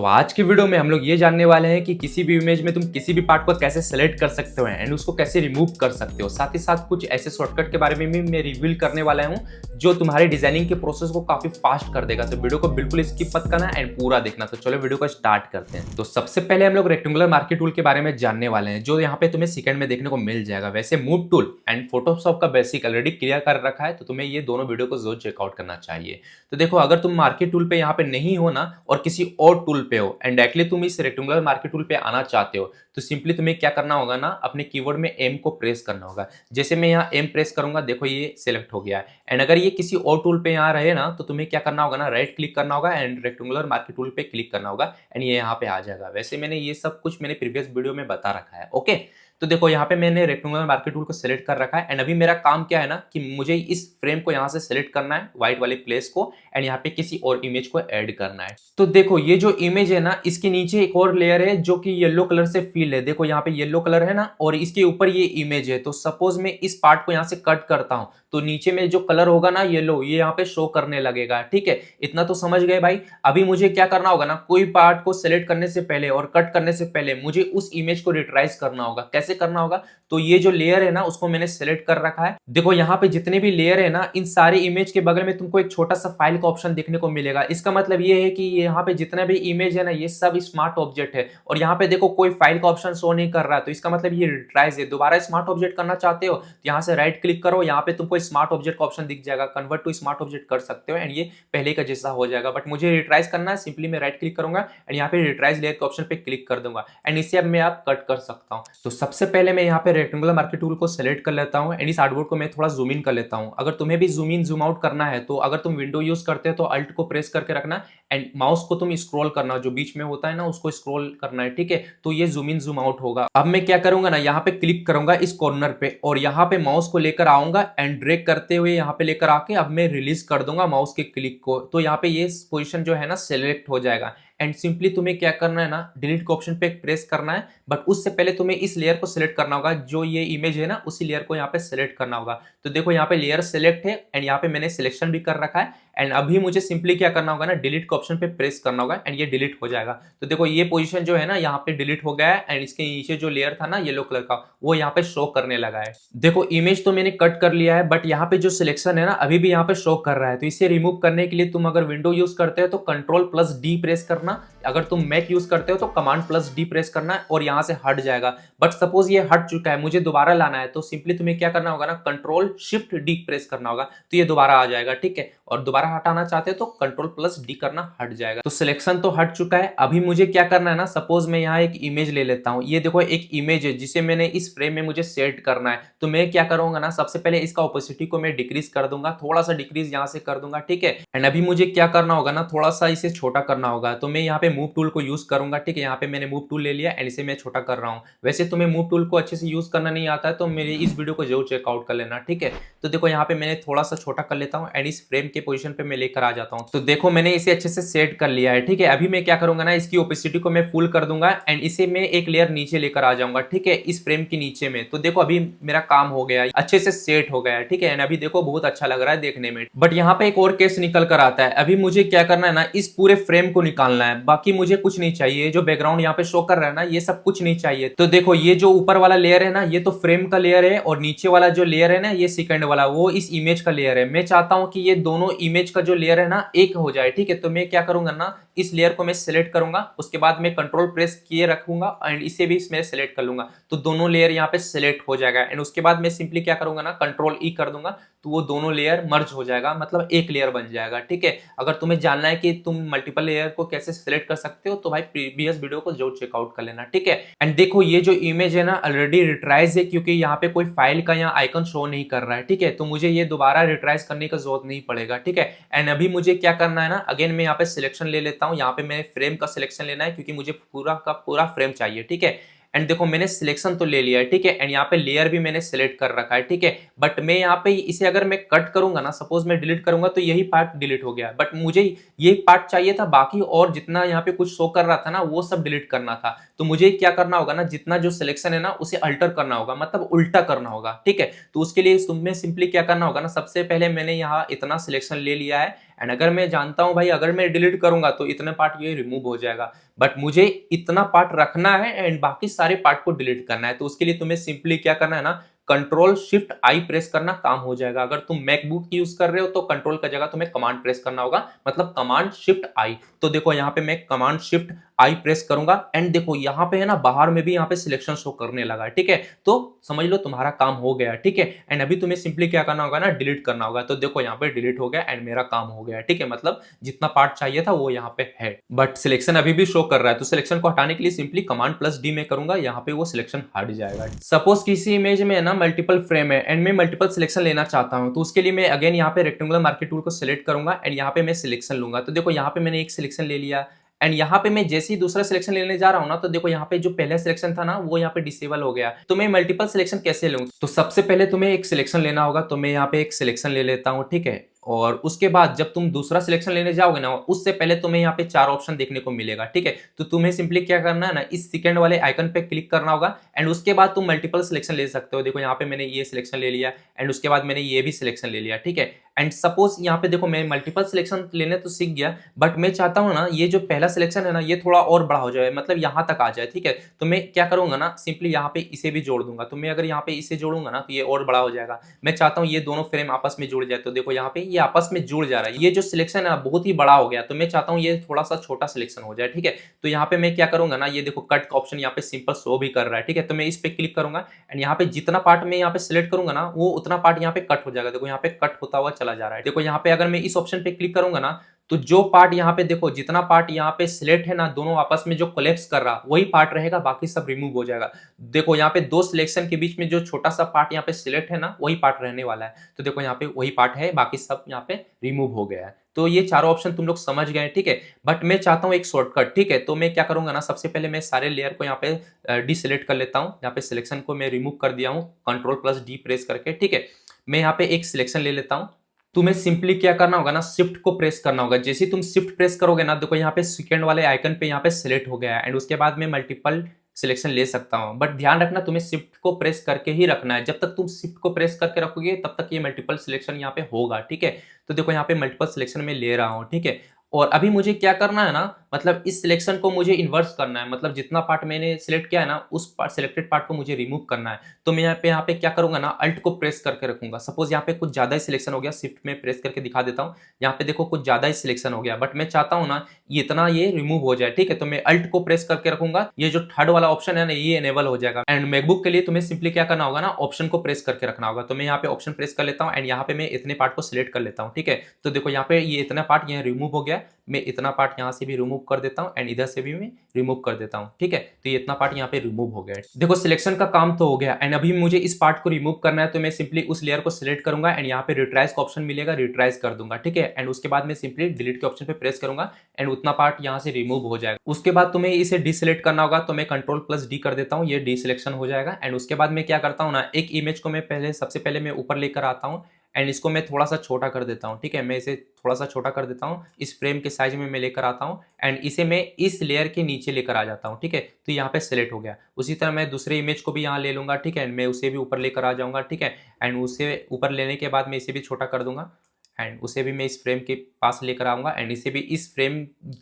तो आज की वीडियो में हम लोग ये जानने वाले हैं कि किसी भी इमेज में तुम किसी भी पार्ट को कैसे सेलेक्ट कर सकते हो एंड उसको कैसे रिमूव कर सकते हो। साथ ही साथ कुछ ऐसे शॉर्टकट के बारे में भी मैं रिवील करने वाला हूँ जो तुम्हारे डिजाइनिंग के प्रोसेस को काफी फास्ट कर देगा। तो वीडियो को बिल्कुल स्किप मत करना एंड पूरा देखना। तो चलो वीडियो को स्टार्ट करते हैं। तो सबसे पहले हम लोग रेक्टेंगुलर मार्की टूल के बारे में जानने वाले हैं जो यहाँ पे तुम्हें सेकंड में देखने को मिल जाएगा। वैसे मूव टूल एंड फोटोशॉप का बेसिक ऑलरेडी क्लियर कर रखा है, तो तुम्हें ये दोनों वीडियो को जरूर चेकआउट करना चाहिए। तो देखो, अगर तुम मार्की टूल पे यहाँ पे नहीं हो ना और किसी और टूल पे हो एंड डायरेक्टली तुम इस रेक्टेंगुलर मार्की टूल पे आना चाहते हो, तो सिंपली तुम्हें क्या करना होगा ना, अपने कीबोर्ड में एम को प्रेस करना होगा। जैसे मैं यहाँ एम प्रेस करूंगा, देखो ये सिलेक्ट हो गया है। एंड अगर ये किसी और टूल पे यहाँ रहे ना, तो तुम्हें क्या करना होगा ना, राइट क्लिक करना होगा एंड रेक्टेंगुलर मार्की टूल पे क्लिक करना होगा एंड ये यहाँ पे आ जाएगा। वैसे मैंने ये सब कुछ मैंने प्रीवियस वीडियो में बता रखा है। ओके, तो देखो यहाँ पे मैंने रेक्टेंगुलर मार्की टूल को सिलेक्ट कर रखा है एंड अभी मेरा काम क्या है ना कि मुझे इस फ्रेम को यहाँ से सिलेक्ट करना है, व्हाइट वाले प्लेस को, एंड यहाँ पे किसी और इमेज को ऐड करना है। तो देखो ये जो इमेज है ना, इसके नीचे एक और लेयर है जो कि येलो कलर से फिल है। देखो यहाँ पे येलो कलर है ना, और इसके ऊपर ये इमेज है। तो सपोज मैं इस पार्ट को यहाँ से कट करता हूँ तो नीचे में जो कलर होगा ना येलो, ये यहाँ पे शो करने लगेगा। ठीक है, इतना तो समझ गए भाई। अभी मुझे क्या करना होगा ना, कोई पार्ट को सिलेक्ट करने से पहले और कट करने से पहले मुझे उस इमेज को रिट्राइज करना होगा। कैसे करना होगा, तो ये जो लेयर है ना उसको मैंने सिलेक्ट कर रखा है। देखो यहाँ पे जितने भी लेयर है ना, इन सारे इमेज के बगल में तुमको एक छोटा सा फाइल का ऑप्शन देखने को मिलेगा। इसका मतलब ये है कि यहाँ पे जितना भी इमेज है ना, ये सब स्मार्ट ऑब्जेक्ट है। और यहाँ पे देखो कोई फाइल का ऑप्शन शो नहीं कर रहा है, तो इसका मतलब ये रिट्राइज है। दोबारा स्मार्ट ऑब्जेक्ट करना चाहते हो तो यहाँ से राइट क्लिक करो, यहाँ पे तुमको स्मार्ट ऑब्जेक्ट का ऑप्शन दिख जाएगा, कन्वर्ट टू स्मार्ट ऑब्जेक्ट कर सकते हो एंड ये पहले का जैसा हो जाएगा। बट मुझे रिट्राइज करना है, सिंपली मैं राइट क्लिक करूंगा एंड यहाँ पे रिट्राइज लेयर के ऑप्शन पे क्लिक कर दूंगा एंड इसे अब मैं आप कट कर सकता हूँ। तो सबसे पहले मैं यहाँ पे रेक्टेंगुलर मार्की टूल को सिलेक्ट कर लेता हूँ एंड इस आर्टबोर्ड को मैं थोड़ा जूम इन कर लेता हूँ। अगर तुम्हें भी जूम इन जूम आउट करना है, तो अगर तुम विंडो यूज करते हो तो अल्ट को प्रेस करके रखना एंड माउस को तुम स्क्रॉल करना, जो बीच में होता है ना उसको स्क्रॉल करना है। ठीक है, तो ये जूम इन जूम आउट होगा। अब मैं क्या करूंगा ना, यहाँ पे क्लिक करूंगा इस कॉर्नर पे और यहाँ पे माउस को लेकर आऊंगा एंड ड्रैग करते हुए यहाँ पे लेकर आके अब मैं रिलीज कर दूंगा माउस के क्लिक को। तो यहाँ पे ये पोजीशन जो है ना सिलेक्ट हो जाएगा एंड सिंपली तुम्हें क्या करना है ना, डिलीट के ऑप्शन पे प्रेस करना है। बट उससे पहले तुम्हें इस लेयर को सिलेक्ट करना होगा, जो ये इमेज है ना उसी लेयर को यहाँ पे सिलेक्ट करना होगा। तो देखो यहाँ पे लेयर सिलेक्ट है एंड यहाँ पे मैंने सिलेक्शन भी कर रखा है एंड अभी मुझे सिंपली क्या करना होगा ना, डिलीट के ऑप्शन पे प्रेस करना होगा एंड ये डिलीट हो जाएगा। तो देखो ये पोजीशन जो है ना यहाँ पे डिलीट हो गया है एंड इसके नीचे जो लेयर था ना येलो कलर का, वो यहाँ पे शो करने लगा है। देखो इमेज तो मैंने कट कर लिया है, बट यहाँ पे जो सिलेक्शन है ना अभी भी यहाँ पे शो कर रहा है। तो इसे रिमूव करने के लिए तुम अगर विंडो यूज करते हो तो कंट्रोल प्लस डी प्रेस करना, अगर तुम मैक यूज करते हो तो कमांड प्लस डी प्रेस करना है और यहाँ से हट जाएगा। बट सपोज ये हट चुका है, मुझे दोबारा लाना है, तो सिंपली तुम्हें क्या करना होगा ना, कंट्रोल शिफ्ट डी प्रेस करना होगा, तो ये दोबारा आ जाएगा। ठीक है, और दोबारा हटाना चाहते हो तो कंट्रोल प्लस डी करना, हट जाएगा। तो सिलेक्शन तो हट चुका है। अभी मुझे क्या करना है ना, सपोज मैं यहाँ एक इमेज ले लेता हूँ। ये देखो एक इमेज है जिसे मैंने इस फ्रेम में मुझे सेट करना है। तो मैं क्या करूंगा ना, सबसे पहले इसका ओपेसिटी को मैं डिक्रीज कर दूंगा, थोड़ा सा डिक्रीज यहाँ से कर दूंगा। ठीक है, एंड अभी मुझे क्या करना होगा ना, थोड़ा सा इसे छोटा करना होगा। तो मैं यहाँ पे मूव टूल को यूज करूंगा। ठीक है, यहाँ पे मैंने मूव टूल ले लिया एंड इसे मैं छोटा कर रहा हूँ। वैसे तुम्हें मूव टूल को अच्छे से यूज करना नहीं आता है तो मेरे इस वीडियो को जरूर चेकआउट कर लेना। ठीक है, तो देखो यहाँ पे मैंने थोड़ा सा छोटा कर लेता हूँ एंड इस फ्रेम के पोजीशन पे मैं लेकर आ जाता हूँ। तो देखो मैंने इसे अच्छे से सेट कर लिया है। ठीक है, अभी मैं क्या करूंगा ना, इसकी ओपेसिटी को मैं फुल कर दूंगा एंड इसे मैं एक लेयर नीचे लेकर आ जाऊंगा। ठीक है, इस फ्रेम के नीचे में। तो देखो अभी मेरा काम हो गया, अच्छे से सेट हो गया है। ठीक है, एंड अभी देखो बहुत अच्छा लग रहा है देखने में। बट यहाँ पे एक और केस निकल कर आता है। अभी मुझे क्या करना है ना, इस पूरे फ्रेम को निकालना है, बाकी मुझे कुछ नहीं चाहिए। जो बैकग्राउंड यहाँ पे शो कर रहा है ना, ये सब कुछ नहीं चाहिए। तो देखो ये जो ऊपर वाला लेयर है ना, ये तो फ्रेम का लेयर है और नीचे वाला जो लेयर है ना, ये सेकंड वाला, वो इस इमेज का लेयर है। मैं चाहता हूं कि ये दोनों इमेज का जो लेयर है ना एक हो जाए। ठीक है, तो मैं क्या करूंगा ना, इस लेयर को मैं सिलेक्ट करूंगा, उसके बाद मैं कंट्रोल प्रेस किए रखूंगा एंड इसे भी इसमें सिलेक्ट कर लूंगा, तो दोनों लेयर यहाँ पे सिलेक्ट हो जाएगा। एंड उसके बाद मैं सिंपली क्या करूंगा ना, कंट्रोल ई कर दूंगा, तो वो दोनों लेयर मर्ज हो जाएगा, मतलब एक लेयर बन जाएगा। ठीक है, अगर तुम्हें जानना है कि तुम मल्टीपल लेयर को कैसे सिलेक्ट कर सकते हो तो भाई प्रीवियस वीडियो को जरूर चेकआउट कर लेना। ठीक है, एंड देखो ये जो इमेज है ना ऑलरेडी रिट्राइज है, क्योंकि यहाँ पे कोई फाइल का यहाँ आइकन शो नहीं कर रहा है। ठीक है, तो मुझे ये दोबारा रिट्राइज करने की जरूरत नहीं पड़ेगा। ठीक है, एंड अभी मुझे क्या करना है ना, अगेन मैं यहाँ पे सिलेक्शन ले लेता हूँ। यहाँ पे मैं फ्रेम का सिलेक्शन लेना है क्योंकि मुझे पूरा का पूरा फ्रेम चाहिए। ठीक है, एंड देखो मैंने सिलेक्शन तो ले लिया है। ठीक है, एंड यहाँ पे लेयर भी मैंने सिलेक्ट कर रखा है। ठीक है, बट मैं यहाँ पे इसे अगर मैं कट करूंगा ना, सपोज मैं डिलीट करूंगा, तो यही पार्ट डिलीट हो गया। बट मुझे ये पार्ट चाहिए था, बाकी और जितना यहाँ पे कुछ शो कर रहा था ना वो सब डिलीट करना था। तो मुझे क्या करना होगा ना, जितना जो सिलेक्शन है ना उसे अल्टर करना होगा, मतलब उल्टा करना होगा। ठीक है, तो उसके लिए तुम्हें सिंपली क्या करना होगा ना, सबसे पहले मैंने यहाँ इतना सिलेक्शन ले लिया है एंड अगर मैं जानता हूं भाई अगर मैं डिलीट करूंगा तो इतने पार्ट ये रिमूव हो जाएगा, बट मुझे इतना पार्ट रखना है एंड बाकी सारे पार्ट को डिलीट करना है। तो उसके लिए तुम्हें सिंपली क्या करना है ना, कंट्रोल शिफ्ट आई प्रेस करना, काम हो जाएगा। अगर तुम मैकबुक यूज कर रहे हो तो कंट्रोल का जगह तुम्हें कमांड प्रेस करना होगा, मतलब कमांड शिफ्ट आई। तो देखो यहाँ पे मैं कमांड शिफ्ट आई प्रेस करूंगा एंड देखो यहाँ पे है ना, बाहर में भी यहाँ पे सिलेक्शन शो करने लगा, ठीक है। तो समझ लो तुम्हारा काम हो गया, ठीक है। एंड अभी तुम्हें सिंपली क्या करना होगा ना, डिलीट करना होगा। तो देखो यहाँ पे डिलीट हो गया एंड मेरा काम हो गया, ठीक है। मतलब जितना पार्ट चाहिए था वो यहाँ पे है, बट सिलेक्शन अभी भी शो कर रहा है। तो सिलेक्शन को हटाने के लिए सिंपली कमांड प्लस डी में करूंगा, यहाँ पे वो सिलेक्शन हट जाएगा। सपोज किसी इमेज में ना मल्टीपल फ्रेम है एंड मैं मल्टीपल सिलेक्शन लेना चाहता हूं, तो उसके लिए मैं अगेन यहाँ पे रेक्टेंगुलर मार्के टूल को सिलेक्ट करूंगा एंड यहाँ पे मैं सिलेक्शन लूंगा। तो देखो यहाँ पे मैंने एक सिलेक्शन ले लिया एंड यहाँ पे मैं जैसे ही दूसरा सिलेक्शन लेने जा रहा हूँ ना, तो देखो यहाँ पे जो पहला सिलेक्शन था ना वो यहाँ पे डिसेबल हो गया। तो मैं मल्टीपल सिलेक्शन कैसे लूँ? तो सबसे पहले तुम्हें एक सिलेक्शन लेना होगा। तो मैं यहाँ पे एक सिलेक्शन ले लेता हूँ, ठीक है। और उसके बाद जब तुम दूसरा सिलेक्शन लेने जाओगे ना, उससे पहले तुम्हें यहाँ पे 4 ऑप्शन देखने को मिलेगा, ठीक है। तो तुम्हें सिंपली क्या करना है ना, इस सेकंड वाले आइकन पे क्लिक करना होगा एंड उसके बाद तुम मल्टीपल सिलेक्शन ले सकते हो। देखो यहाँ पे मैंने ये सिलेक्शन ले लिया एंड उसके बाद मैंने ये भी सिलेक्शन ले लिया, ठीक है। एंड सपोज यहाँ पे देखो मैं मल्टीपल सिलेक्शन लेने तो सीख गया, बट मैं चाहता हूँ ना ये जो पहला सिलेक्शन है ना ये थोड़ा और बड़ा हो जाए, मतलब यहाँ तक आ जाए, ठीक है। तो मैं क्या करूंगा ना, सिंपली यहाँ पे इसे भी जोड़ दूंगा। तो मैं अगर यहाँ पे इसे जोड़ूंगा ना तो ये और बड़ा हो जाएगा। मैं चाहता हूँ ये दोनों फ्रेम आपस में जुड़ जाए। तो देखो यहाँ पे ये आपस में जुड़ जा रहा है। ये जो सिलेक्शन है बहुत ही बड़ा हो गया, तो मैं चाहता हूँ ये थोड़ा सा छोटा सिलेक्शन हो जाए, ठीक है। तो यहाँ पे मैं क्या करूंगा ना, ये देखो कट का ऑप्शन यहाँ पे सिंपल शो भी कर रहा है, ठीक है। तो मैं इस पे क्लिक करूंगा एंड यहाँ पे जितना पार्ट मैं यहाँ पे सिलेक्ट करूंगा ना वो उतना पार्ट यहाँ पे कट हो जाएगा। देखो यहाँ पे कट होता हुआ चला जा रहा है। देखो यहाँ पे अगर मैं इस ऑप्शन पे क्लिक करूंगा ना, तो जो पार्ट यहाँ पे देखो जितना पार्ट यहाँ पे सिलेक्ट है ना, दोनों आपस में जो कोलैप्स कर रहा वही पार्ट रहेगा, बाकी सब रिमूव हो जाएगा। देखो यहाँ पे 2 सिलेक्शन के बीच में जो छोटा सा पार्ट यहाँ पे सिलेक्ट है ना वही पार्ट रहने वाला है। तो देखो यहाँ पे वही पार्ट है, बाकी सब यहाँ पे रिमूव हो गया है। तो ये चारों ऑप्शन तुम लोग समझ गए, ठीक है। बट मैं चाहता हूँ एक शॉर्टकट, ठीक है। तो मैं क्या करूंगा ना, सबसे पहले मैं सारे लेयर को यहाँ पे डिसेलेक्ट कर लेता हूँ। यहाँ पे सिलेक्शन को मैं रिमूव कर दिया हूँ कंट्रोल प्लस डी प्रेस करके, ठीक है। मैं यहाँ पे एक सिलेक्शन ले लेता हूँ। तुम्हें सिंपली क्या करना होगा ना, शिफ्ट को प्रेस करना होगा। जैसे ही तुम शिफ्ट प्रेस करोगे ना, देखो यहाँ पे सेकंड वाले आइकन पे यहाँ पे सिलेक्ट हो गया है एंड उसके बाद में मल्टीपल सिलेक्शन ले सकता हूँ। बट ध्यान रखना तुम्हें शिफ्ट को प्रेस करके ही रखना है। जब तक तुम शिफ्ट को प्रेस करके रखोगे तब तक ये मल्टीपल सिलेक्शन यहाँ पे होगा, ठीक है। तो देखो यहाँ पे मल्टीपल सिलेक्शन में ले रहा हूँ, ठीक है। और अभी मुझे क्या करना है ना, मतलब इस सिलेक्शन को मुझे इन्वर्स करना है। मतलब जितना पार्ट मैंने सिलेक्ट किया है ना उस पार्ट सिलेक्टेड पार्ट को मुझे रिमूव करना है। तो मैं यहाँ पे क्या करूंगा ना, अल्ट को प्रेस करके रखूंगा। सपोज यहाँ पे कुछ ज्यादा ही सिलेक्शन हो गया, शिफ्ट में प्रेस करके दिखा देता हूँ। यहाँ पे देखो कुछ ज्यादा ही सिलेक्शन हो गया, बट मैं चाहता हूँ ना ये इतना ये रिमूव हो जाए, ठीक है। तो मैं अल्ट को प्रेस करके रखूंगा। ये जो थर्ड वाला ऑप्शन है ना ये एनेबल हो जाएगा। एंड मैकबुक के लिए तुम्हें सिंपली क्या करना होगा ना, ऑप्शन को प्रेस करके रखना होगा। तो मैं यहाँ पे ऑप्शन प्रेस कर लेता हूँ एंड यहाँ पे मैं इतने पार्ट को सिलेक्ट कर लेता हूँ, ठीक है। तो देखो यहाँ पे ये इतना पार्ट यहाँ रिमूव हो गया। मैं इतना पार्ट यहाँ से भी रिमूव कर देता हूँ एंड इधर से भी मैं रिमूव कर देता हूँ, ठीक है। तो ये इतना पार्ट यहाँ पे रिमूव हो गया है। देखो सिलेक्शन का काम तो हो गया एंड अभी मुझे इस पार्ट को रिमूव करना है। तो मैं सिंपली उस लेयर को सिलेक्ट करूंगा एंड यहाँ पे रिट्राइज का ऑप्शन मिलेगा, रिट्राइज कर दूंगा, ठीक है। एंड उसके बाद मैं सिंपली डिलीट के ऑप्शन पे प्रेस करूंगा एंड उतना पार्ट यहाँ से रिमूव हो जाएगा। उसके बाद तुम्हें इसे डिसेलेक्ट करना होगा। तो मैं कंट्रोल प्लस डी कर देता हूँ, ये डिसेलेक्शन हो जाएगा। एंड उसके बाद मैं क्या करता हूँ ना, एक इमेज को मैं सबसे पहले मैं ऊपर लेकर आता हूँ एंड इसको मैं थोड़ा सा छोटा कर देता हूँ, ठीक है। मैं इसे थोड़ा सा छोटा कर देता हूँ, इस फ्रेम के साइज में मैं लेकर आता हूँ एंड इसे मैं इस लेयर के नीचे लेकर आ जाता हूँ, ठीक है। तो यहाँ पे सिलेक्ट हो गया। उसी तरह मैं दूसरे इमेज को भी यहाँ ले लूंगा, ठीक है। मैं उसे भी ऊपर लेकर आ जाऊंगा, ठीक है। एंड उसे ऊपर लेने के बाद मैं इसे भी छोटा कर दूंगा एंड उसे भी मैं इस फ्रेम के पास लेकर आऊंगा एंड इसे भी इस फ्रेम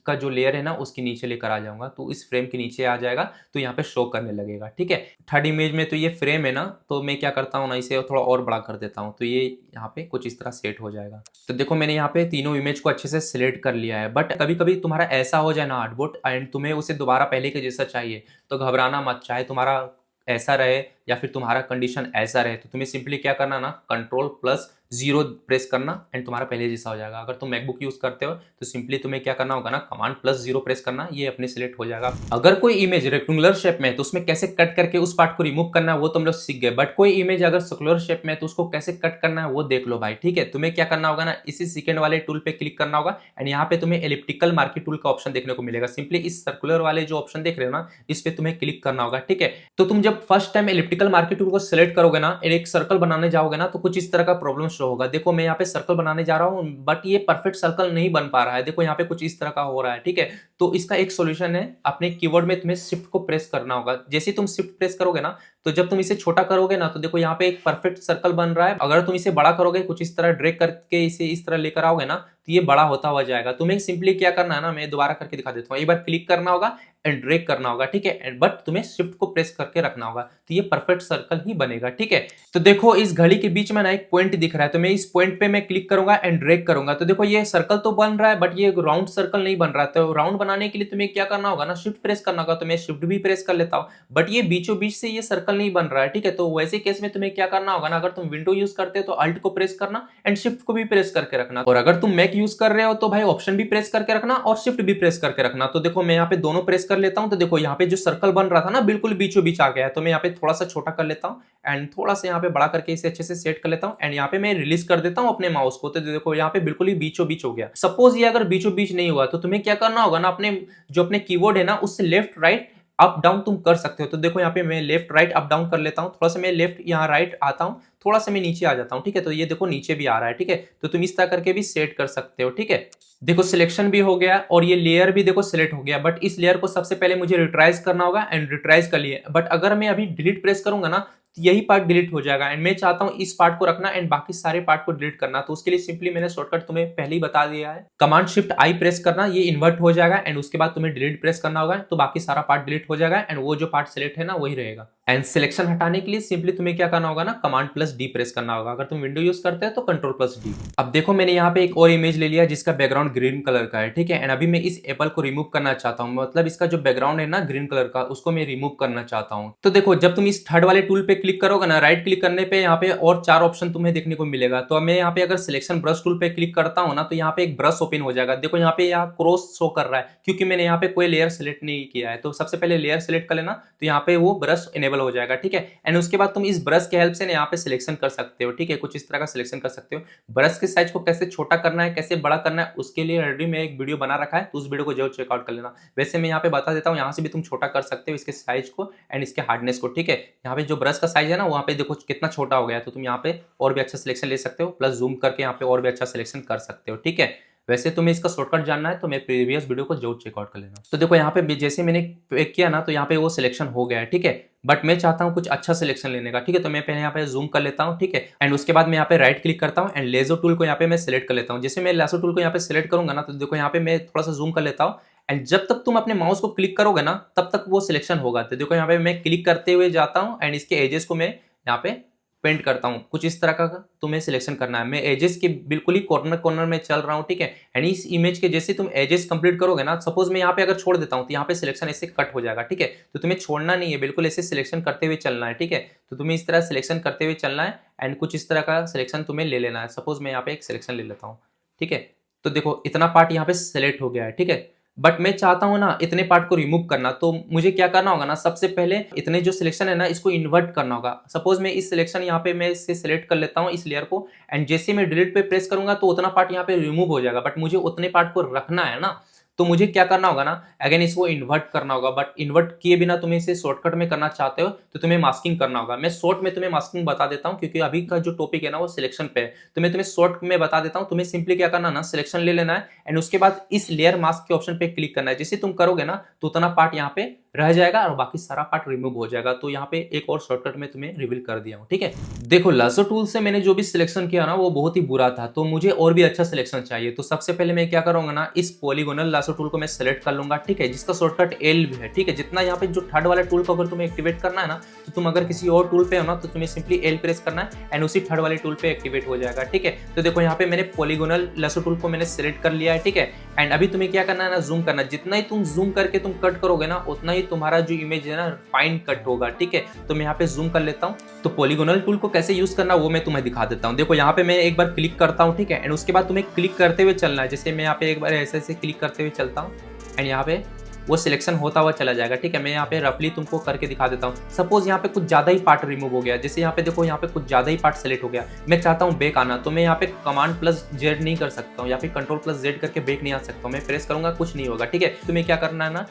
का जो लेयर है ना उसके नीचे लेकर आ जाऊंगा। तो इस फ्रेम के नीचे आ जाएगा तो यहाँ पे शो करने लगेगा, ठीक है। थर्ड इमेज में तो ये फ्रेम है ना, तो मैं क्या करता हूँ ना, इसे थोड़ा और बड़ा कर देता हूँ। तो ये यहाँ पे कुछ इस तरह सेट हो जाएगा। तो देखो मैंने यहाँ पे तीनों इमेज को अच्छे से सिलेक्ट कर लिया है। बट कभी कभी तुम्हारा ऐसा हो जाए ना आर्टबोर्ड एंड तुम्हें उसे दोबारा पहले के जैसा चाहिए, तो घबराना मत। चाहे तुम्हारा ऐसा रहे या फिर तुम्हारा कंडीशन ऐसा रहे, तो तुम्हें सिंपली क्या करना ना, कंट्रोल प्लस 0 प्रेस करना एंड तुम्हारा पहले जैसा हो जाएगा। अगर तुम मैकबुक यूज करते हो तो सिंपली तुम्हें क्या करना होगा ना, कमांड प्लस 0 प्रेस करना, ये अपने सिलेक्ट हो जाएगा। अगर कोई इमेज रेक्टेंगुलर शेप में है तो उसमें कैसे कट करके उस पार्ट को रिमूव करना है वो तुम लोग सीख गए। बट कोई इमेज अगर सर्कुलर शेप में है तो उसको कैसे कट करना है वो देख लो भाई, ठीक है। तुम्हें क्या करना होगा ना, इसी सेकंड वाले टूल पे क्लिक करना होगा एंड यहाँ पे तुम्हें एलिप्टिकल मार्की टूल का ऑप्शन देखने को मिलेगा। सिंपली इस सर्कुलर वाले जो ऑप्शन देख रहे हो ना, इस पे तुम्हें क्लिक करना होगा, ठीक है। तो तुम जब first time elliptical marquee tool को सिलेक्ट करोगे ना, एक सर्कल बनाने जाओगे ना, तो कुछ इस तरह का प्रॉब्लम शो होगा। देखो मैं यहाँ पे सर्कल बनाने जा रहा हूँ बट ये परफेक्ट सर्कल नहीं बन पा रहा है। देखो यहाँ पे कुछ इस तरह का हो रहा है, ठीक है। तो इसका एक सॉल्यूशन है, अपने कीबोर्ड में तुम्हें शिफ्ट को प्रेस करना होगा। जैसे तुम शिफ्ट प्रेस करोगे ना, तो तो जब तुम इसे छोटा करोगे ना तो देखो यहाँ पे एक परफेक्ट सर्कल बन रहा है। अगर तुम इसे बड़ा करोगे, कुछ इस तरह ड्रैग करके इसे इस तरह लेकर आओगे ना तो ये बड़ा होता हुआ जाएगा। तुम्हें सिंपली क्या करना है ना, मैं दोबारा करके दिखा देता हूँ। एक बार क्लिक करना होगा एंड ड्रैग करना होगा, ठीक है, बट तुम्हें शिफ्ट को प्रेस करके रखना होगा तो ये परफेक्ट सर्कल ही बनेगा, ठीक है। तो देखो इस घड़ी के बीच में ना एक पॉइंट दिख रहा है, तो मैं इस पॉइंट पे मैं क्लिक करूंगा एंड ड्रैग करूंगा तो देखो ये सर्कल तो बन रहा है, बट ये राउंड सर्कल नहीं बन रहा है। तो राउंड बनाने के लिए तुम्हें क्या करना होगा ना, शिफ्ट प्रेस करना होगा। तो मैं शिफ्ट भी प्रेस कर लेता हूँ, बट ये बीचों बीच से ये सर्कल नहीं बन रहा है, ठीक है। तो वैसे केस में तुम्हें क्या करना होगा ना, अगर तुम विंडो यूज करते हो तो अल्ट को प्रेस करना एंड शिफ्ट को भी प्रेस करके रखना, और अगर तुम मैक यूज कर रहे हो तो भाई ऑप्शन भी प्रेस करके रखना और शिफ्ट भी प्रेस करके रखना। तो देखो मैं यहाँ पे दोनों प्रेस कर लेता हूँ, तो देखो यहाँ पे जो सर्कल बन रहा था ना बिल्कुल बीचों बीच आ गया है। तो मैं यहाँ पे थोड़ा सा छोटा कर लेता हूँ एंड थोड़ा सा यहाँ पे बड़ा करके इसे अच्छे से सेट कर लेता हूँ एंड यहाँ पे मैं रिलीज कर देता हूँ अपने माउस को। तो देखो यहाँ पे बिल्कुल ही बीचों बीच हो गया। सपोज ये अगर बीचों बीच नहीं हुआ तो तुम्हें क्या करना होगा ना, अपने कीबोर्ड है ना उससे लेफ्ट राइट अप डाउन तुम कर सकते हो। तो देखो यहाँ पे मैं लेफ्ट राइट अप डाउन कर लेता हूँ, थोड़ा सा मैं लेफ्ट यहाँ राइट आता हूँ, थोड़ा सा मैं नीचे आ जाता हूँ, ठीक है। तो ये देखो नीचे भी आ रहा है, ठीक है। तो तुम इस तरह करके भी सेट कर सकते हो, ठीक है। देखो सिलेक्शन भी हो गया और ये लेयर भी देखो सिलेक्ट हो गया, बट इस लेयर को सबसे पहले मुझे रिट्राइज करना होगा एंड रिट्राइज कर लिए। बट अगर मैं अभी डिलीट प्रेस करूंगा ना तो यही पार्ट डिलीट हो जाएगा एंड मैं चाहता हूं इस पार्ट को रखना एंड बाकी सारे पार्ट को डिलीट करना। तो उसके लिए सिंपली मैंने शॉर्टकट तुम्हें पहले ही बता दिया है, कमांड शिफ्ट आई प्रेस करना, ये इन्वर्ट हो जाएगा एंड उसके बाद तुम्हें डिलीट प्रेस करना होगा तो बाकी सारा पार्ट डिलीट हो जाएगा एंड वो जो पार्ट सिलेक्ट है ना वही रहेगा। एंड सिलेक्शन हटाने के लिए सिंपली तुम्हें क्या करना होगा ना, कमांड प्लस डी प्रेस करना होगा। अगर तुम विंडो यूज करते हो तो कंट्रोल प्लस डी। अब देखो मैंने यहाँ पे एक और इमेज ले लिया जिसका बैकग्राउंड ग्रीन कलर का है, ठीक है। एंड अभी मैं इस एप्पल को रिमूव करना चाहता हूँ, मतलब इसका जो बैकग्राउंड है ना ग्रीन कलर का उसको मैं रिमूव करना चाहता हूँ। तो देखो जब तुम इस थर्ड वाले टूल पे क्लिक करोगे ना, राइट क्लिक करने पे यहाँ पे और 4 ऑप्शन तुम्हें देखने को मिलेगा। तो मैं यहाँ पे अगर सिलेक्शन ब्रश टूल पे क्लिक करता हूँ ना तो यहाँ पे एक ब्रश ओपन हो जाएगा। देखो यहाँ पे क्रॉस शो कर रहा है क्योंकि मैंने यहाँ पे कोई लेयर सेलेक्ट नहीं किया है। तो सबसे पहले लेयर सेलेक्ट कर लेना तो यहाँ पे वो ब्रश इनेबल हो जाएगा, ठीक है। एंड उसके बाद तुम इस ब्रश के हेल्प से यहाँ पे सिलेक्शन कर सकते हो, ठीक है। कुछ इस तरह का सिलेक्शन कर सकते हो। ब्रश के साइज को कैसे छोटा करना है, कैसे बड़ा करना है, उसके लिए ऑलरेडी मैं एक वीडियो बना रखा है, तो उस वीडियो को जरूर चेकआउट कर लेना। वैसे मैं यहाँ पे बता देता हूँ, यहाँ से भी तुम छोटा कर सकते हो इसके साइज को एंड इसके हार्डनेस को, ठीक है। यहाँ पे जो ब्रश का साइज है ना वहाँ पे देखो कितना छोटा हो गया है, तो तुम यहाँ पे और भी अच्छा सिलेक्शन ले सकते हो, प्लस जूम करके यहाँ पे और भी अच्छा सिलेक्शन कर सकते हो, ठीक है। वैसे तुम्हें इसका शॉर्टकट जानना है तो मैं प्रीवियस वीडियो को जरूर चेकआउट कर लेना। तो देखो यहाँ पे जैसे मैंने क्लिक किया ना तो यहाँ पे वो सिलेक्शन हो गया है, ठीक है। बट मैं चाहता हूँ कुछ अच्छा सिलेक्शन लेने का, ठीक है। तो मैं पहले यहाँ पे जूम कर लेता हूँ, ठीक है। एंड उसके बाद मैं यहाँ पे राइट क्लिक करता हूँ एंड लेजो टूल को यहाँ पे मैं सिलेक्ट कर लेता हूँ। जैसे मैं लेजो टूल को यहाँ पे सिलेक्ट करूंगा ना तो देखो यहाँ पे मैं थोड़ा सा जूम कर लेता हूँ एंड जब तक तुम अपने माउस को क्लिक करोगे ना तब तक वो सिलेक्शन होगा। तो देखो यहाँ पे मैं क्लिक करते हुए जाता हूँ एंड इसके एजेस को मैं यहाँ पे पेंट करता हूँ। कुछ इस तरह का तुम्हें सिलेक्शन करना है। मैं एजेस के बिल्कुल ही कॉर्नर कॉर्नर में चल रहा हूँ, ठीक है। एंड इस इमेज के जैसे तुम एजेस कंप्लीट करोगे ना, सपोज मैं यहाँ पे अगर छोड़ देता हूँ तो यहाँ पे सिलेक्शन ऐसे कट हो जाएगा, ठीक है। तो तुम्हें छोड़ना नहीं है, बिल्कुल ऐसे सिलेक्शन करते हुए चलना है, ठीक है। तो तुम्हें इस तरह सिलेक्शन करते हुए चलना है एंड कुछ इस तरह का सिलेक्शन तुम्हें ले लेना है। सपोज मैं यहाँ पे एक सिलेक्शन ले लेता हूँ, ठीक है। तो देखो इतना पार्ट यहाँ पे सिलेक्ट हो गया है, ठीक है। बट मैं चाहता हूं ना इतने पार्ट को रिमूव करना, तो मुझे क्या करना होगा ना, सबसे पहले इतने जो सिलेक्शन है ना इसको इन्वर्ट करना होगा। सपोज मैं इस सिलेक्शन यहाँ पे मैं इससे सिलेक्ट कर लेता हूँ इस लेयर को एंड जैसे मैं डिलीट पे प्रेस करूंगा तो उतना पार्ट यहाँ पे रिमूव हो जाएगा, बट मुझे उतने पार्ट को रखना है ना। तो मुझे क्या करना होगा ना, अगेन इसको इन्वर्ट करना होगा। बट इन्वर्ट किए बिना तुम्हें इसे शॉर्टकट में करना चाहते हो तो तुम्हें मास्किंग करना होगा। मैं शॉर्ट में तुम्हें मास्किंग बता देता हूँ क्योंकि अभी का जो टॉपिक है ना वो सिलेक्शन पे है, तो मैं तुम्हें शॉर्ट में बता देता हूँ। तुम्हें सिंपली क्या करना ना, सिलेक्शन ले लेना है एंड उसके बाद इस लेयर मास्क के ऑप्शन पे क्लिक करना है। जैसे तुम करोगे ना तो उतना पार्ट यहाँ पे रह जाएगा और बाकी सारा पार्ट रिमूव हो जाएगा। तो यहाँ पे एक और शॉर्टकट में तुम्हें रिवील कर दिया हूँ, ठीक है। देखो लासो टूल से मैंने जो भी सिलेक्शन किया ना वो बहुत ही बुरा था, तो मुझे और भी अच्छा सिलेक्शन चाहिए। तो सबसे पहले मैं क्या करूंगा ना, इस पॉलीगोनल लासो टूल को मैं सेलेक्ट कर लूंगा, ठीक है, जिसका शॉर्टकट एल भी है, ठीक है। जितना यहाँ पे जो थर्ड वाला टूल को अगर तुम्हें एक्टिवेट करना है ना तो तुम अगर किसी और टूल पे हो ना तो तुम्हें सिंपली एल प्रेस करना है एंड उसी थर्ड वाले टूल पे एक्टिवेट हो जाएगा, ठीक है। तो देखो यहाँ पे मैंने पॉलीगोनल लासो टूल को मैंने सेलेक्ट कर लिया है, ठीक है। एंड अभी तुम्हें क्या करना है ना, जूम करना। जितना ही तुम जूम करके तुम कट करोगे ना उतना ही तुम्हारा जो इमेज है ना फाइन कट होगा, ठीक है। तो मैं यहाँ पे जूम कर लेता हूँ। तो पॉलीगोनल टूल को कैसे यूज करना वो मैं तुम्हें दिखा देता हूँ। देखो यहाँ पे मैं एक बार क्लिक करता हूँ, ठीक है। एंड उसके बाद तुम्हें क्लिक करते हुए चलना है। जैसे मैं यहाँ पे एक बार ऐसे ऐसे क्लिक करते हुए चलता हूँ एंड यहाँ पे वो सिलेक्शन होता हुआ चला जाएगा, ठीक है। मैं यहाँ पे रफली तुमको करके दिखा देता हूँ। सपोज यहाँ पे कुछ ज्यादा ही पार्ट रिमूव हो गया, जैसे यहाँ पे देखो यहाँ पे कुछ ज्यादा ही पार्ट सेलेक्ट हो गया। मैं चाहता हूँ बैक आना, तो मैं यहाँ पे कमांड प्लस जेड नहीं कर सकता हूँ या फिर कंट्रोल प्लस जेड करके बैक नहीं आ सकता हूँ। मैं प्रेस करूंगा कुछ नहीं होगा, ठीक है। तुम्हें क्या करना है ना,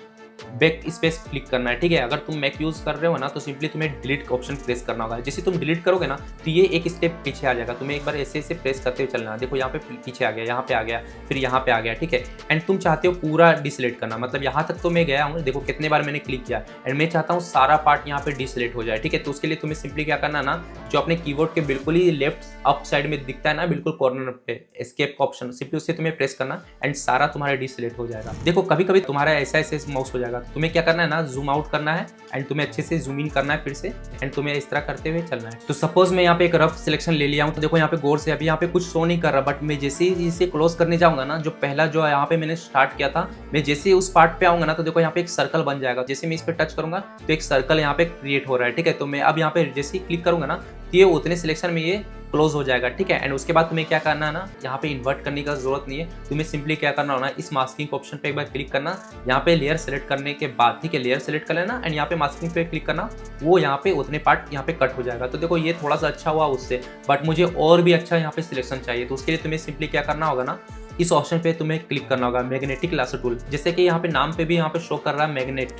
बैक स्पेस क्लिक करना है, ठीक है। अगर तुम मैक यूज कर रहे हो ना तो सिंपली तुम्हें डिलीट का ऑप्शन प्रेस करना होगा। जैसे तुम डिलीट करोगे ना तो ये एक स्टेप पीछे आ जाएगा, तुम्हें एक बार ऐसे ऐसे प्रेस करते हुए चलना है। देखो यहाँ पे पीछे आ गया, यहाँ पे आ गया, फिर यहाँ पे आ गया, ठीक है। एंड तुम चाहते हो पूरा डिसलेट करना, मतलब यहाँ तक तो मैं गया हूँ, देखो कितने बार मैंने क्लिक किया, एंड मैं चाहता हूँ सारा पार्ट यहाँ पे डिसलेट हो जाए, ठीक है। तो उसके लिए तुम्हें सिंपली क्या करना ना, जो अपने कीबोर्ड के बिल्कुल ही लेफ्ट अप साइड में दिखता है ना, बिल्कुल कॉर्नर पे एस्केप का ऑप्शन, सिंपली उसे तुम्हें प्रेस करना एंड सारा तुम्हारा डिसलेट हो जाएगा। देखो कभी कभी तुम्हारा ऐसा ऐसे माउस हो जाएगा, तुम्हें क्या करना है ना, जूम आउट करना है एंड तुम्हें अच्छे से जूम इन करना है फिर से, एंड तुम्हें इस तरह करते हुए चलना है। तो सपोज मैं यहाँ पे एक रफ सिलेक्शन ले लिया हूँ, तो देखो यहाँ पे गौर से अभी यहाँ पे कुछ शो नहीं कर रहा, बट मैं जैसे ही इसे क्लोज करने जाऊंगा ना, जो पहला जो यहाँ पे मैंने स्टार्ट किया था, मैं जैसे ही उस पार्ट पे आऊंगा ना तो देखो यहाँ पे एक सर्कल बन जाएगा। जैसे मैं इस पे टच करूंगा तो एक सर्कल यहाँ पे क्रिएट हो रहा है, ठीक है। तो मैं अब यहाँ पे जैसे ही क्लिक करूंगा ना तो ये उतने सिलेक्शन में ये क्लोज हो जाएगा, ठीक है। एंड उसके बाद तुम्हें क्या करना है ना, यहाँ पे इन्वर्ट करने का जरूरत नहीं है, तुम्हें सिंपली क्या करना होना, इस मास्किंग ऑप्शन पे एक बार क्लिक करना, यहाँ पे लेयर सेलेक्ट करने के बाद, ठीक है, लेयर सेलेक्ट कर लेना एंड यहाँ पे मास्किंग पे क्लिक करना, वो यहाँ पे उतने पार्ट यहाँ पे कट हो जाएगा। तो देखो ये थोड़ा सा अच्छा हुआ उससे, बट मुझे और भी अच्छा यहाँ पे सिलेक्शन चाहिए। तो उसके लिए तुम्हें सिंपली क्या करना होगा ना, इस ऑप्शन पे तुम्हें क्लिक करना होगा, मैग्नेटिक लासो टूल। जैसे कि यहाँ पे नाम पे भी यहाँ पे शो कर रहा है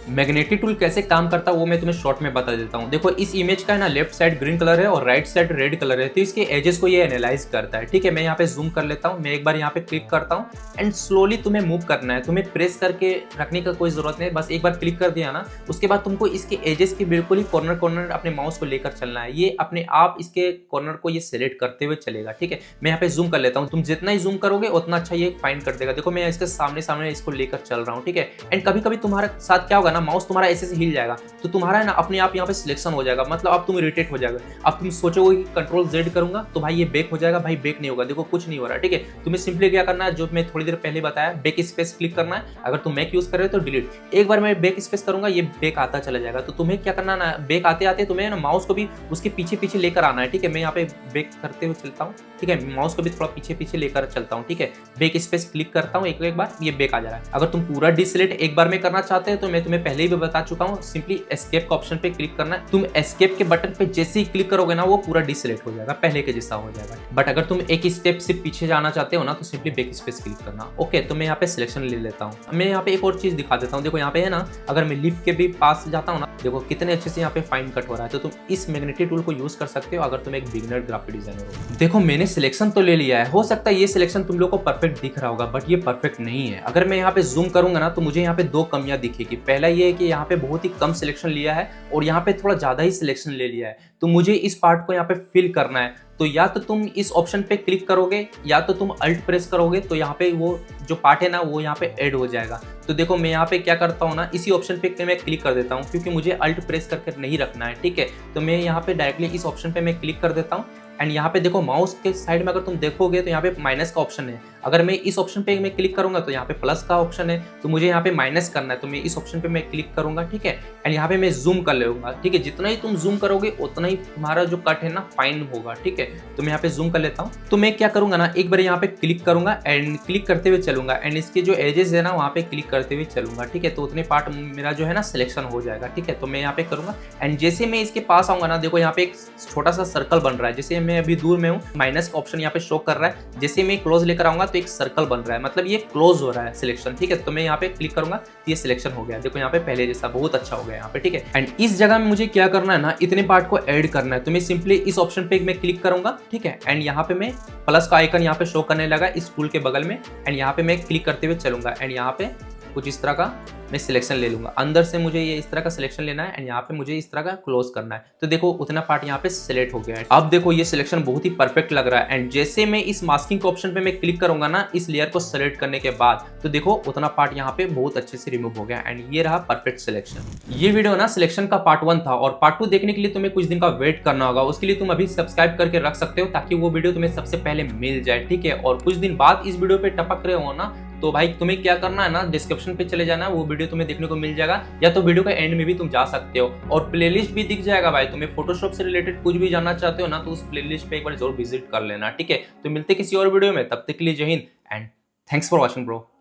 मैग्नेटिक टूल कैसे काम करता है वो मैं तुम्हें शॉर्ट में बता देता हूँ। देखो इस इमेज का है ना, लेफ्ट साइड ग्रीन कलर है और राइट साइड रेड कलर है, तो इसके एजेस को ये एनालाइज करता है, ठीक है। मैं यहाँ पे जूम कर लेता हूँ, मैं एक बार यहाँ पे क्लिक करता हूँ एंड स्लोली तुम्हें मूव करना है, तुम्हें प्रेस करके रखने का कोई जरूरत नहीं, बस एक बार क्लिक कर दिया ना, उसके बाद तुमको इसके एजेस के बिल्कुल ही कॉर्नर कॉर्नर अपने माउस को लेकर चलना है, ये अपने आप इसके कॉर्नर को ये सिलेक्ट करते हुए चलेगा, ठीक है। मैं यहाँ पे जूम कर लेता हूँ, तुम जितना ही जूम करोगे उतना अच्छा ये फाइंड कर देगा। देखो मैं इसके सामने सामने इसको लेकर चल रहा हूँ, ठीक है। एंड कभी कभी तुम्हारे साथ क्या होगा ना, माउस तुम्हारा ऐसे से हिल जाएगा तो तुम्हारा ना अपने आप यहाँ पे सिलेक्शन हो जाएगा, मतलब अब तुम इरिटेट हो जाएगा। अब तुम सोचोगे कि कंट्रोल जेड करूंगा तो भाई ये बैक हो जाएगा, भाई बैक नहीं होगा, देखो कुछ नहीं हो रहा, ठीक है। तुम्हें सिंपली क्या करना है, जो मैं थोड़ी देर पहले बताया, बैक स्पेस क्लिक करना है। अगर तुम मैक यूज कर रहे हो तो डिलीट, एक बार मैं बैक स्पेस करूंगा ये बैक आता चला जाएगा। तो तुम्हें क्या करना ना, बैक आते आते तुम्हें ना माउस को भी उसके पीछे पीछे लेकर आना है, ठीक है। मैं यहाँ पे बैक करते हुए चलता हूँ, ठीक है, माउस को भी थोड़ा पीछे पीछे लेकर चलता हूँ, ठीक है। बैक स्पेस क्लिक करता हूँ एक बार, ये बैक आ जा रहा है। अगर तुम पूरा डिसलेट एक बार में करना चाहते हो तो मैं तुम्हें पहले ही भी बता चुका हूँ, सिंपली एस्केप का ऑप्शन पे क्लिक करना है। तुम एस्केप के बटन पे जैसे ही क्लिक करोगे ना वो पूरा डिसलेट हो जाएगा, पहले के जैसा हो जाएगा। बट अगर तुम एक स्टेप से पीछे जाना चाहते हो ना तो सिंपली बैक स्पेस क्लिक करना। ओके, तो मैं यहाँ पे सिलेक्शन ले लेता हूँ। मैं यहाँ पे एक और चीज दिखा देता हूँ, देखो यहाँ पे है ना, अगर मैं लिफ्ट के भी पास जाता हूँ ना, देखो कितने अच्छे से यहाँ पे फाइन कट हो रहा है। तो तुम इस मैग्नेटिक टूल को यूज कर सकते हो अगर तुम एक बिगिनर ग्राफिक डिजाइनर हो। देखो मैंने सिलेक्शन तो ले लिया है, हो सकता है ये सिलेक्शन तुम लोग को परफेक्ट दिख रहा होगा, बट ये परफेक्ट नहीं है। अगर मैं यहाँ पे जूम करूंगा ना तो मुझे यहाँ पे दो कमियां दिखेगी। पहला ये है कि यहाँ पे बहुत ही कम सिलेक्शन लिया है और यहाँ पे थोड़ा ज्यादा ही सिलेक्शन ले लिया है, तो मुझे इस पार्ट को यहाँ पे फिल करना है। तो या तो तुम इस ऑप्शन पे क्लिक करोगे या तो तुम अल्ट प्रेस करोगे, तो यहाँ पे वो जो पार्ट है ना वो यहाँ पे ऐड हो जाएगा। तो देखो मैं यहाँ पे क्या करता हूँ ना, इसी ऑप्शन पे मैं क्लिक कर देता हूँ क्योंकि मुझे अल्ट प्रेस करके नहीं रखना है, ठीक है। तो मैं यहाँ पे डायरेक्टली इस ऑप्शन पे मैं क्लिक कर देता हूँ एंड यहाँ पे देखो माउस के साइड में अगर तुम देखोगे तो यहाँ पे माइनस का ऑप्शन है। अगर मैं इस ऑप्शन पे मैं क्लिक करूंगा तो यहाँ पे प्लस का ऑप्शन है, तो मुझे यहाँ पे माइनस करना है, तो मैं इस ऑप्शन पे मैं क्लिक करूंगा, ठीक है। एंड यहाँ पे मैं जूम कर लूंगा, ठीक है। जितना ही तुम जूम करोगे उतना ही तुम्हारा जो कट है ना फाइन होगा, ठीक है। तो मैं यहाँ पे जूम कर लेता हूँ। तो मैं क्या करूंगा ना, एक बार यहाँ पे क्लिक करूंगा एंड क्लिक करते हुए चलूंगा एंड इसके जो एजेस है ना वहाँ पे क्लिक करते हुए चलूंगा, ठीक है। तो उतने पार्ट मेरा जो है ना सिलेक्शन हो जाएगा, ठीक है। तो मैं यहाँ पे करूंगा एंड जैसे मैं इसके पास आऊंगा ना, देखो यहाँ पे एक छोटा सा सर्कल बन रहा है। जैसे मैं अभी दूर में हूँ, माइनस का ऑप्शन यहाँ पे शो कर रहा है, जैसे मैं क्लोज लेकर आऊंगा तो एक सर्कल बन रहा है, मतलब ये क्लोज हो रहा है सिलेक्शन, ठीक है। तो मैं यहाँ पे क्लिक करूंगा तो ये सिलेक्शन हो गया, देखो यहाँ पे पहले जैसा बहुत अच्छा हो गया यहाँ पे, ठीक है। एंड इस जगह में मुझे क्या करना है ना, इतने पार्ट को ऐड करना है। तो मैं सिंपली इस ऑप्शन पे मैं क्लिक करूंगा, ठीक है। एंड यहाँ पे मैं प्लस का आइकन यहाँ पे शो करने लगा इस टूल के बगल में एंड यहाँ पे मैं क्लिक करते हुए चलूंगा एंड यहाँ पे कुछ इस तरह का मैं सिलेक्शन ले लूंगा। अंदर से मुझे ये इस तरह का सिलेक्शन लेना है एंड यहाँ पे मुझे इस तरह का क्लोज करना है। तो देखो उतना पार्ट यहाँ पे सिलेक्ट हो गया है। अब देखो ये सिलेक्शन बहुत ही परफेक्ट लग रहा है एंड जैसे मैं इस मास्किंग के ऑप्शन पे मैं क्लिक करूंगा ना इस लेयर को सिलेक्ट करने के बाद, तो देखो उतना पार्ट यहाँ पे बहुत अच्छे से रिमूव हो गया एंड ये रहा परफेक्ट सिलेक्शन। ये वीडियो ना सिलेक्शन का पार्ट 1 था और पार्ट 2 देखने के लिए तुम्हें कुछ दिन का वेट करना होगा। उसके लिए तुम अभी सब्सक्राइब करके रख सकते हो ताकि वो वीडियो तुम्हें सबसे पहले मिल जाए, ठीक है। और कुछ दिन बाद इस वीडियो पे टपक रहे हो ना, तो भाई तुम्हें क्या करना है ना, डिस्क्रिप्शन पे चले जाना, वो वीडियो तुम्हें देखने को मिल जाएगा, या तो वीडियो के एंड में भी तुम जा सकते हो और प्लेलिस्ट भी दिख जाएगा भाई। तुम्हें फोटोशॉप से रिलेटेड कुछ भी जानना चाहते हो ना तो उस प्लेलिस्ट पे एक बार जरूर विजिट कर लेना, ठीक है। तो मिलते किसी और वीडियो में, तब तक के लिए जय Hind and thanks for watching bro.